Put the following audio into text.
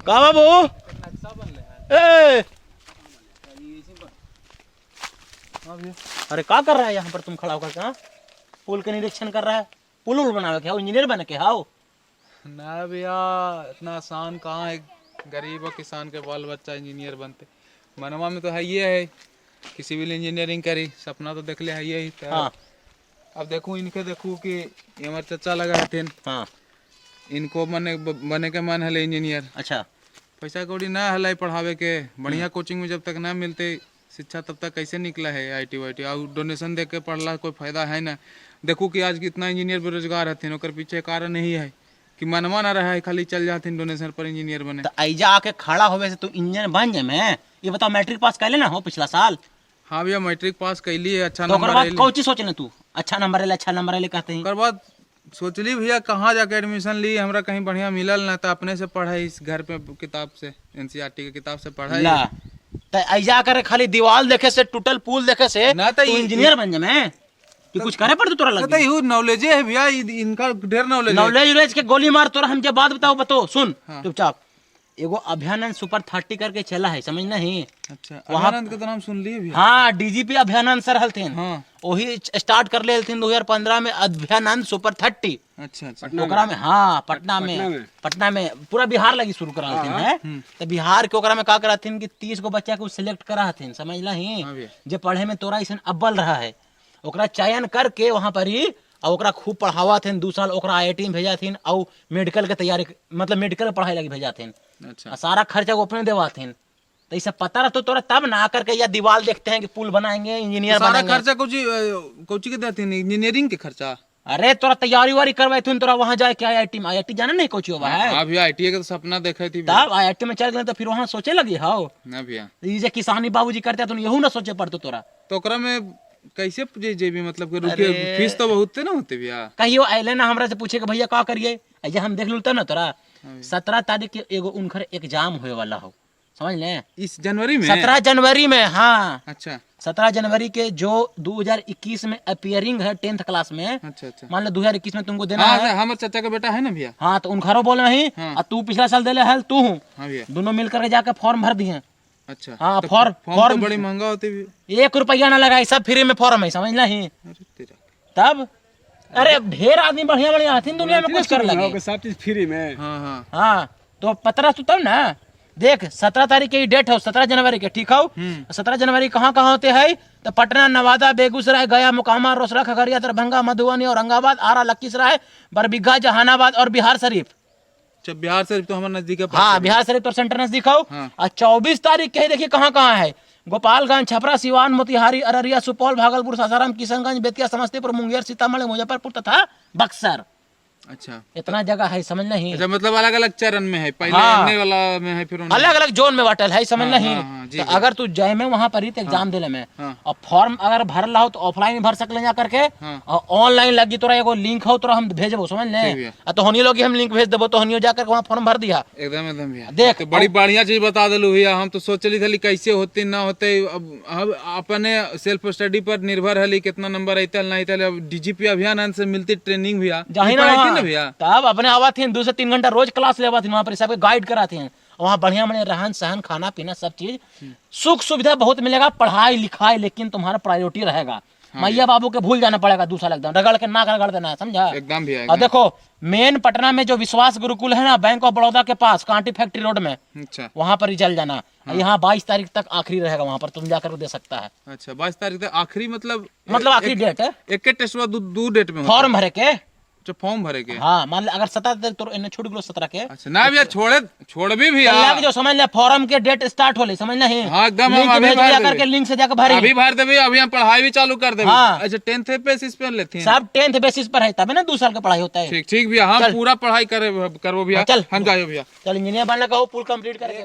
का बाबू ए अरे क्या कर रहा है यहाँ पर तुम खड़ा होकर? कहाँ पुल का निरीक्षण कर रहा है? पुल उल बनावे के हाउ? इंजीनियर बने के हाउ? ना भैया इतना आसान कहाँ है, गरीब और किसान के बाल बच्चा इंजीनियर बनते। मनवा में तो है ये है कि सिविल इंजीनियरिंग करी, सपना तो देख ले है यही। हाँ। अब देखूँ इनके देखूँ कि ये हमारे चचा लगा थे। हाँ। इनको बने के मन है इंजीनियर। अच्छा। पैसा कौड़ी ना हलाई पढ़ावे के, बढ़िया कोचिंग में जब तक ना मिलते शिक्षा तब तक कैसे निकला है आईटी वाईटी। और डोनेशन दे के पढ़ला कोई फायदा है ना। देखो कि आज कितना इंजीनियर बेरोजगार हथिन, ओकर पीछे कारण यही है कि मनवा ना रहा है, खाली चल जाते डोनेशन पर इंजीनियर बने। तो ऐजा आके खड़ा होवे से तू इंजीनियर बन जाए। मैं ये बताओ, मैट्रिक पास कर लेना हो पिछला साल? हाँ भैया मैट्रिक पास कैली है, अच्छा तो नंबर बाद कौन चीज सोचना तू? अच्छा नंबर ले कहते हैं। ओकर बाद सोचली भैया कहाँ जाके एडमिशन ली, हमरा कहीं बढ़िया मिलल ना, तो अपने से पढ़ाई इस घर पे किताब से एनसीईआरटी के किताब से पढ़ाई। तो ऐजा करे खाली दीवार देखे से, टूटल पुल देखे से ना तो इंजीनियर बन जाए। मैं कि कुछ करे पड़ तोरा लगे तो नॉलेज है भैया, इनका ढेर नॉलेज के गोली मार तोरा। हम जब बात बताओ सुन चुपचाप। एगो अभियानंद सुपर 30 करके चला है, समझ नहीं? अच्छा वहाँ का तो नाम सुन लिए भैया। हाँ, डीजीपी अभियानंद सर हलथिन। हाँ। वही स्टार्ट कर ले हलथिन 2015 में अभियानंद सुपर 30। अच्छा ओकरा में हाँ पटना में पूरा बिहार लगी शुरू करा हलथिन है। तो बिहार के ओकरा में का कराथिन कि 30 गो बच्चा को सिलेक्ट करा हथिन, समझ लही? जो पढ़े में तोरा ऐसा अव्वल रहा है ओकरा चयन करके वहां पर ही और ओकरा खूब पढ़ावा थे। 2 साल ओकरा IIT में भेजा थीन और मेडिकल के तैयारी, मतलब मेडिकल पढ़ाई लगी भेजा थीन। अच्छा। सारा खर्चा वो अपने देवा थीन। तो ये सब पता रहता तोरा तब ना करके या दीवार देखते हैं कि पुल बनाएंगे, इंजीनियर सारा बनाएंगे। खर्चा कोची के देते हैं, इंजीनियरिंग के खर्चा। अरे तोरा तैयारी वारी करवाए थी तोरा वहां जाए क्या IIT जाना नहीं कोची होगा है? हाँ भैया IIT का तो सपना देखे थी। तब IIT में चल गए तो फिर वहां सोचे लगी हाउ ना भैया ये जे किसानी बाबूजी करते तो यहू ना सोचे पड़तो तोरा। तो ओकरा में कैसे जेबी मतलब कि रुके फीस तो बहुत ना होते भैया। कहियो आइले ना हमरा से पूछे कि भैया का करिए, ऐसे हम देख लूँ ना तोरा 17 तारीख के एगो उनकर एग्जाम होए वाला हो, समझ ले? इस जनवरी में 17 जनवरी में। हाँ अच्छा 17 जनवरी के जो 2021 में अपियरिंग है 10th क्लास में। अच्छा मान लो 2021 में तुमको देना है। हमारे चाचा का बेटा है ना भैया। हाँ तो उनखरो बोल रही और तू पिछला साल दे हल तू हूँ, दोनों मिलकर के जाकर फॉर्म भर दिए। अच्छा हाँ तो फॉर्म तो बड़ी महंगा होती है, 1 रुपया ना लगा, सब फ्री में फॉर्म है, समझ नहीं? तब अरे ढेर आदमी बढ़िया बढ़िया हथिन दुनिया में कुछ कर लगे, सब चीज फ्री में। हाँ हाँ तो पता तू तब ना देख 17 तारीख की डेट हो, 17 जनवरी के, ठीक हो? 17 जनवरी कहाँ कहाँ होते हैं? तो पटना, नवादा, बेगूसराय, गया, मोकामा, रोसड़ा, खगड़िया, दरभंगा, मधुबनी, औरंगाबाद, आरा, लखीसराय, बरबीघा, जहानाबाद और बिहार शरीफ। बिहार शरीफ तो हमारे नजदीक है। हाँ बिहार शरीफ तो सेंटर नजदीक हो। और 24 तारीख के देखिए कहाँ कहाँ है? गोपालगंज, छपरा, सिवान, मोतिहारी, अररिया, सुपौल, भागलपुर, सासाराम, किशनगंज, बेतिया, समस्तीपुर, मुंगेर, सीतामढ़ी, मुजफ्फरपुर तथा बक्सर। अच्छा इतना जगह है, समझ नहीं? अच्छा मतलब अलग अलग चरण में है, पहले आने वाला में है, फिर अलग अलग जोन में बांटल है, समझ नहीं? तो अगर तू जय में वहां पर ही एग्जाम देले में और फॉर्म अगर भर ला हो तो ऑफलाइन भर सकले जा करके, और ऑनलाइन लगी तोरा एगो लिंक हो तोरा हम भेजबो, समझ ले? तो हनियो लोग हम लिंक भेज देबो, तो हनियो जाकर वहां फॉर्म भर दिया। एकदम एकदम भैया देख तो बड़ी बढ़िया चीज बता दिलू भैया। हम तो सोचली थी कैसे होती ना होते, अब अपने सेल्फ स्टडी पर निर्भर है कितना नंबर आते नहीं आते। अब डीजीपी अभियान से मिलती ट्रेनिंग भैया भैया तब अपने आवा थे 2 से 3 घंटा रोज क्लास लेवा थी, वहाँ पर सबके गाइड कराते हैं। वहाँ बढ़िया बढ़िया रहन सहन, खाना पीना, सब चीज सुख सुविधा बहुत मिलेगा, पढ़ाई लिखाई लेकिन तुम्हारा प्रायोरिटी रहेगा। मैया बाबू के भूल जाना पड़ेगा 2 साल एकदम रगड़ के ना रगड़ देना, समझा? एकदम भैया। और देखो मेन पटना में जो विश्वास गुरुकुल है ना, बैंक ऑफ बड़ौदा के पास कांटी फैक्ट्री रोड में, अच्छा वहाँ पर ही चल जाना। यहाँ 22 तारीख तक आखिरी रहेगा, वहाँ पर तुम जाकर दे सकता है। अच्छा 22 तारीख तक आखिरी मतलब आखिरी डेट है। एक टेस्ट 2 डेट में फॉर्म भरे के, फॉर्म भरे के। हाँ मान ले अगर 17 तारीख तो इन्हें छूट गलो 17 के। अच्छा ना भैया छोड़ भी भैया जो समझ ले फॉर्म के डेट स्टार्ट होले, समझ नहीं? हाँ एकदम लिंक भेज करके लिंक से जाकर भरे, अभी भर देबे, अभी हम पढ़ाई भी चालू कर देबे। अच्छा 10th बेसिस पे लेते हैं सब 10th बेसिस पर है, तब ना 2 साल का पढ़ाई होता है। ठीक भैया हम पूरा पढ़ाई करबो भैया। चल हम जाइयो भैया, चल इंजीनियर बनने का हो, पुल कंप्लीट करके।